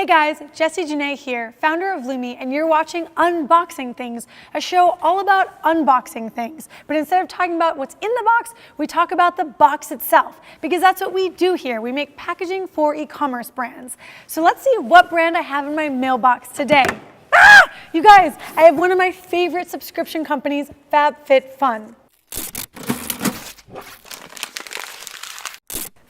Hey guys, Jessie Janae here, founder of Lumi, and you're watching Unboxing Things, a show all about unboxing things. But instead of talking about what's in the box, we talk about the box itself, because that's what we do here. We make packaging for e-commerce brands. So let's see what brand I have in my mailbox today. You guys, I have one of my favorite subscription companies, FabFitFun.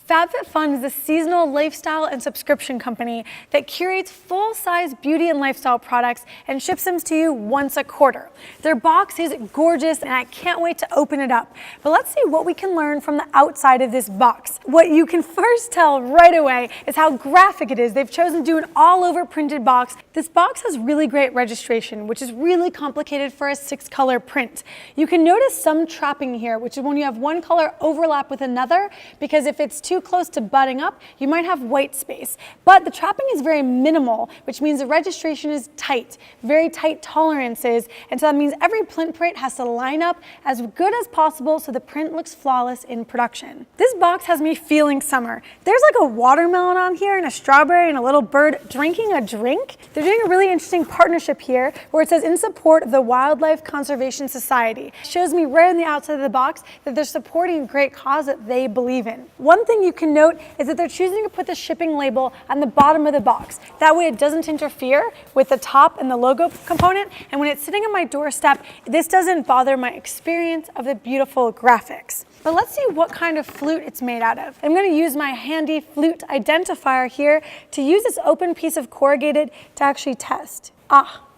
FabFitFun is a seasonal lifestyle and subscription company that curates full-size beauty and lifestyle products and ships them to you once a quarter. Their box is gorgeous and I can't wait to open it up. But let's see what we can learn from the outside of this box. What you can first tell right away is how graphic it is. They've chosen to do an all-over printed box. This box has really great registration, which is really complicated for a 6-color print. You can notice some trapping here, which is when you have one color overlap with another, because if it's too close to butting up, you might have white space. But the trapping is very minimal, which means the registration is tight, very tight tolerances, and so that means every print has to line up as good as possible so the print looks flawless in production. This box has me feeling summer. There's like a watermelon on here and a strawberry and a little bird drinking a drink. They're doing a really interesting partnership here where it says in support of the Wildlife Conservation Society. It shows me right on the outside of the box that they're supporting a great cause that they believe in. One thing you can note is that they're choosing to put the shipping label on the bottom of the box. That way it doesn't interfere with the top and the logo component, and when it's sitting on my doorstep, this doesn't bother my experience of the beautiful graphics. But let's see what kind of flute it's made out of. I'm going to use my handy flute identifier here to use this open piece of corrugated to actually test.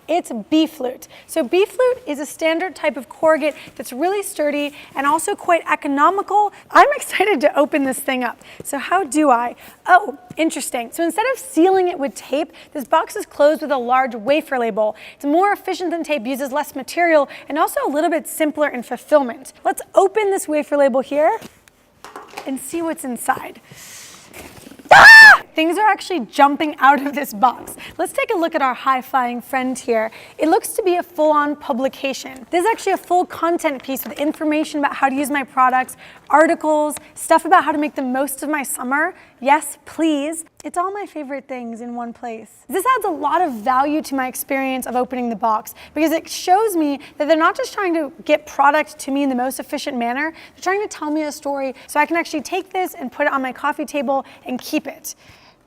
It's B-flute. So B-flute is a standard type of corrugate that's really sturdy and also quite economical. I'm excited to open this thing up. So how do I? Oh, interesting. So instead of sealing it with tape, this box is closed with a large wafer label. It's more efficient than tape, uses less material, and also a little bit simpler in fulfillment. Let's open this wafer label here and see what's inside. Things are actually jumping out of this box. Let's take a look at our high-flying friend here. It looks to be a full-on publication. This is actually a full content piece with information about how to use my products, articles, stuff about how to make the most of my summer. Yes, please. It's all my favorite things in one place. This adds a lot of value to my experience of opening the box because it shows me that they're not just trying to get product to me in the most efficient manner, they're trying to tell me a story so I can actually take this and put it on my coffee table and keep it,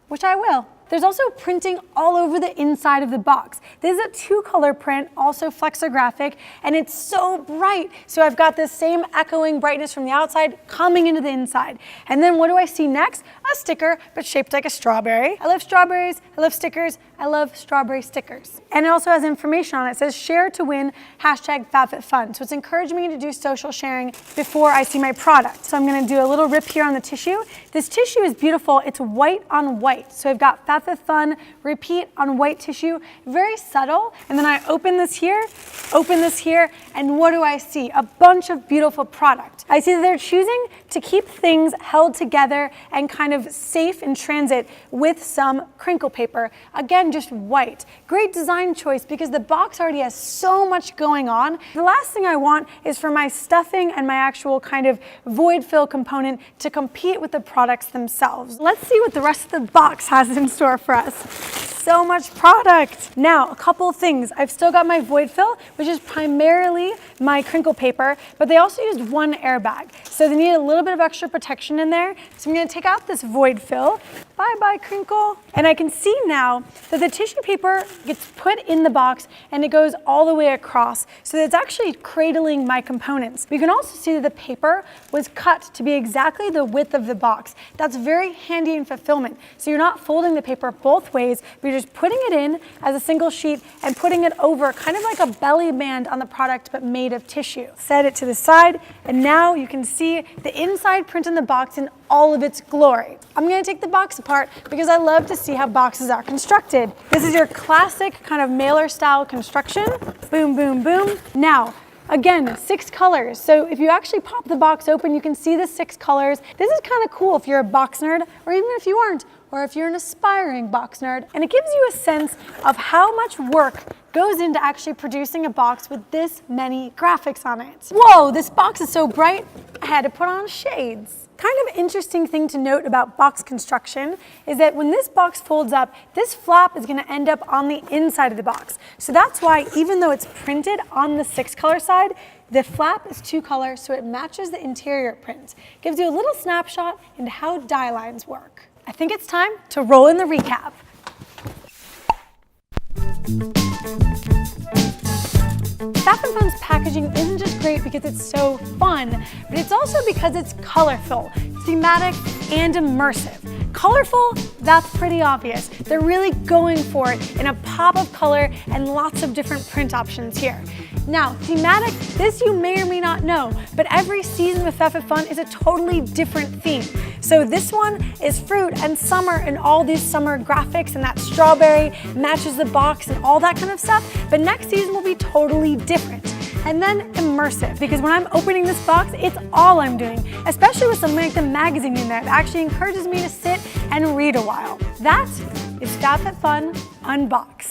which I will. There's also printing all over the inside of the box. This is a 2-color print, also flexographic, and it's so bright. So I've got this same echoing brightness from the outside coming into the inside. And then what do I see next? A sticker, but shaped like a strawberry. I love strawberries, I love stickers, I love strawberry stickers. And it also has information on it. It says share to win, #FabFitFun. So it's encouraging me to do social sharing before I see my product. So I'm gonna do a little rip here on the tissue. This tissue is beautiful, it's white on white. So I've got FabFitFun, repeat on white tissue, very subtle. And then I open this here, and what do I see? A bunch of beautiful product. I see that they're choosing to keep things held together and kind of safe in transit with some crinkle paper. Again, just white. Great design choice because the box already has so much going on. The last thing I want is for my stuffing and my actual kind of void fill component to compete with the products themselves. Let's see what the rest of the box has in store for us. So much product. Now, a couple of things. I've still got my void fill, which is primarily my crinkle paper, but they also used one airbag. So they need a little bit of extra protection in there. So I'm gonna take out this void fill. Bye-bye, crinkle. And I can see now that the tissue paper gets put in the box and it goes all the way across. So it's actually cradling my components. We can also see that the paper was cut to be exactly the width of the box. That's very handy in fulfillment. So you're not folding the paper both ways, but you're just putting it in as a single sheet and putting it over, kind of like a belly band on the product, but made of tissue. Set it to the side, and now you can see the inside print in the box in all of its glory. I'm gonna take the box apart because I love to see how boxes are constructed. This is your classic kind of mailer style construction. Boom, boom, boom. Now, again, 6 colors. So if you actually pop the box open, you can see the 6 colors. This is kind of cool if you're a box nerd, or even if you aren't, or if you're an aspiring box nerd. And it gives you a sense of how much work goes into actually producing a box with this many graphics on it. Whoa, this box is so bright, I had to put on shades. Kind of interesting thing to note about box construction is that when this box folds up, this flap is going to end up on the inside of the box. So that's why even though it's printed on the 6-color side, the flap is 2-color, so it matches the interior print. Gives you a little snapshot into how die lines work. I think it's time to roll in the recap. FabFitFun's packaging isn't just great because it's so fun, but it's also because it's colorful, thematic, and immersive. Colorful, that's pretty obvious. They're really going for it in a pop of color and lots of different print options here. Now, thematic, this you may or may not know, but every season with FabFitFun is a totally different theme. So this one is fruit and summer and all these summer graphics, and that strawberry matches the box and all that kind of stuff. But next season will be totally different. And then immersive, because when I'm opening this box, it's all I'm doing, especially with something like the magazine in there that actually encourages me to sit and read a while. That is FabFitFun Unboxed.